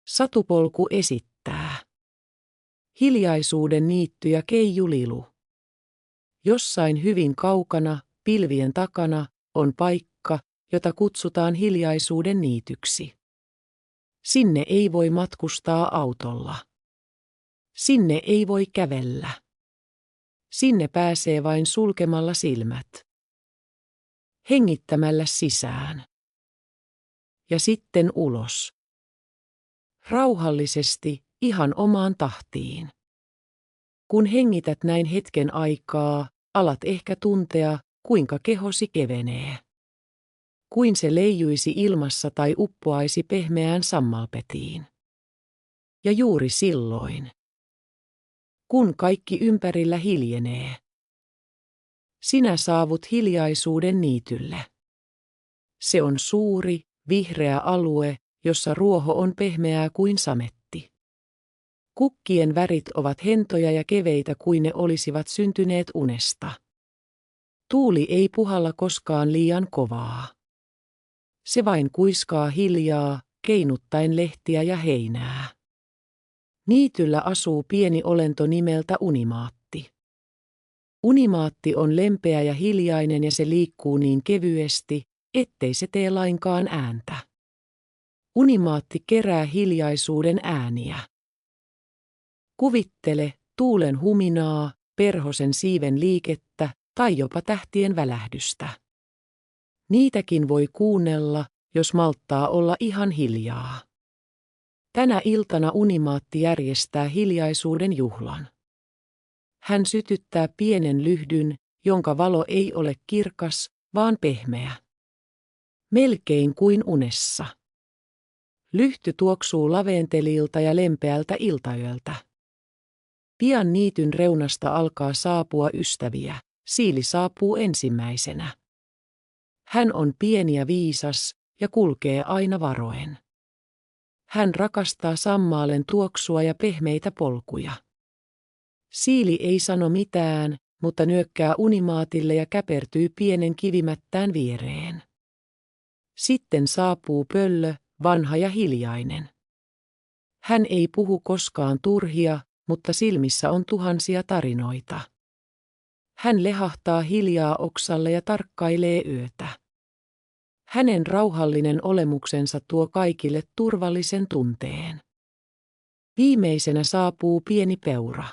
Satupolku esittää. Hiljaisuuden niitty ja Keiju-Lilu. Jossain hyvin kaukana, pilvien takana, on paikka, jota kutsutaan hiljaisuuden niityksi. Sinne ei voi matkustaa autolla. Sinne ei voi kävellä. Sinne pääsee vain sulkemalla silmät. Hengittämällä sisään. Ja sitten ulos. Rauhallisesti, ihan omaan tahtiin. Kun hengität näin hetken aikaa, alat ehkä tuntea, kuinka kehosi kevenee. Kuin se leijuisi ilmassa tai uppoaisi pehmeään sammalpetiin. Ja juuri silloin, kun kaikki ympärillä hiljenee, sinä saavut hiljaisuuden niitylle. Se on suuri, vihreä alue, jossa ruoho on pehmeää kuin sametti. Kukkien värit ovat hentoja ja keveitä kuin ne olisivat syntyneet unesta. Tuuli ei puhalla koskaan liian kovaa. Se vain kuiskaa hiljaa, keinuttaen lehtiä ja heinää. Niityllä asuu pieni olento nimeltä unimaatti. Unimaatti on lempeä ja hiljainen ja se liikkuu niin kevyesti, ettei se tee lainkaan ääntä. Unimaatti kerää hiljaisuuden ääniä. Kuvittele tuulen huminaa, perhosen siiven liikettä tai jopa tähtien välähdystä. Niitäkin voi kuunnella, jos malttaa olla ihan hiljaa. Tänä iltana unimaatti järjestää hiljaisuuden juhlan. Hän sytyttää pienen lyhdyn, jonka valo ei ole kirkas, vaan pehmeä. Melkein kuin unessa. Lyhty tuoksuu laventelilta ja lempeältä iltayöltä. Pian niityn reunasta alkaa saapua ystäviä. Siili saapuu ensimmäisenä. Hän on pieni ja viisas ja kulkee aina varoen. Hän rakastaa sammaalen tuoksua ja pehmeitä polkuja. Siili ei sano mitään, mutta nyökkää unimaatille ja käpertyy pienen kivimättään viereen. Sitten saapuu Pöllö, vanha ja hiljainen. Hän ei puhu koskaan turhia, mutta silmissä on tuhansia tarinoita. Hän lehahtaa hiljaa oksalle ja tarkkailee yötä. Hänen rauhallinen olemuksensa tuo kaikille turvallisen tunteen. Viimeisenä saapuu pieni peura.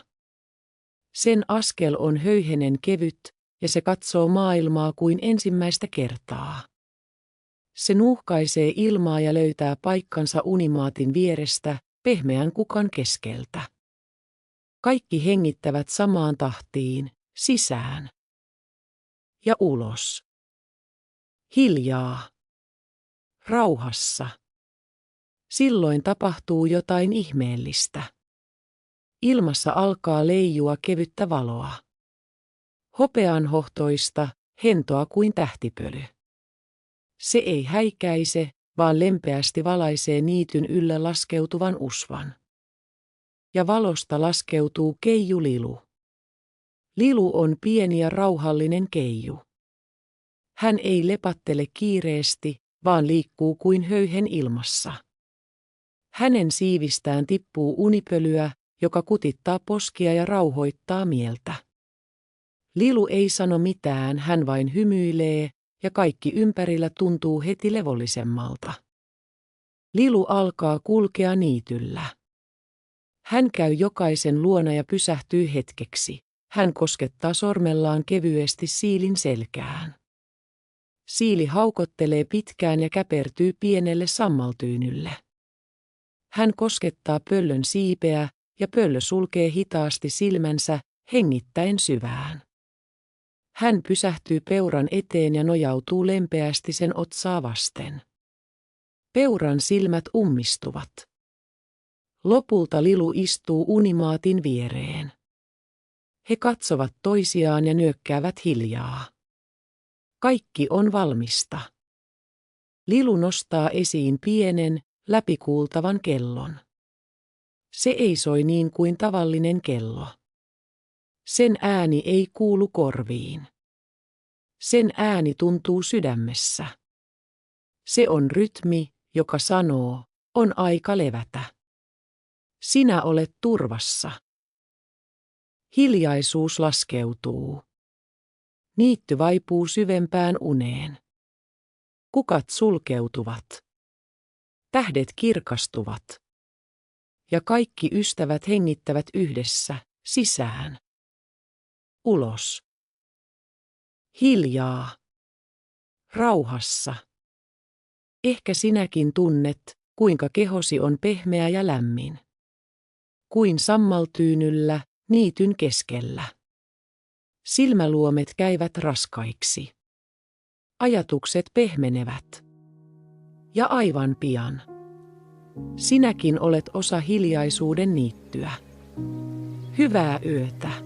Sen askel on höyhenen kevyt ja se katsoo maailmaa kuin ensimmäistä kertaa. Se nuuhkaisee ilmaa ja löytää paikkansa unimaatin vierestä, pehmeän kukan keskeltä. Kaikki hengittävät samaan tahtiin, sisään ja ulos. Hiljaa. Rauhassa. Silloin tapahtuu jotain ihmeellistä. Ilmassa alkaa leijua kevyttä valoa. Hopeanhohtoista, hentoa kuin tähtipöly. Se ei häikäise, vaan lempeästi valaisee niityn ylle laskeutuvan usvan. Ja valosta laskeutuu Keiju-Lilu. Lilu on pieni ja rauhallinen keiju. Hän ei lepattele kiireesti, vaan liikkuu kuin höyhen ilmassa. Hänen siivistään tippuu unipölyä, joka kutittaa poskia ja rauhoittaa mieltä. Lilu ei sano mitään, hän vain hymyilee, ja kaikki ympärillä tuntuu heti levollisemmalta. Lilu alkaa kulkea niityllä. Hän käy jokaisen luona ja pysähtyy hetkeksi. Hän koskettaa sormellaan kevyesti siilin selkään. Siili haukottelee pitkään ja käpertyy pienelle sammaltyynylle. Hän koskettaa pöllön siipeä ja pöllö sulkee hitaasti silmänsä, hengittäen syvään. Hän pysähtyy peuran eteen ja nojautuu lempeästi sen otsaa vasten. Peuran silmät ummistuvat. Lopulta Lilu istuu unimaatin viereen. He katsovat toisiaan ja nyökkäävät hiljaa. Kaikki on valmista. Lilu nostaa esiin pienen, läpikuultavan kellon. Se ei soi niin kuin tavallinen kello. Sen ääni ei kuulu korviin. Sen ääni tuntuu sydämessä. Se on rytmi, joka sanoo, on aika levätä. Sinä olet turvassa. Hiljaisuus laskeutuu. Niitty vaipuu syvempään uneen. Kukat sulkeutuvat. Tähdet kirkastuvat. Ja kaikki ystävät hengittävät yhdessä, sisään. Ulos. Hiljaa. Rauhassa. Ehkä sinäkin tunnet, kuinka kehosi on pehmeä ja lämmin. Kuin sammaltyynyllä, niityn keskellä. Silmäluomet käyvät raskaiksi. Ajatukset pehmenevät. Ja aivan pian. Sinäkin olet osa hiljaisuuden niittyä. Hyvää yötä.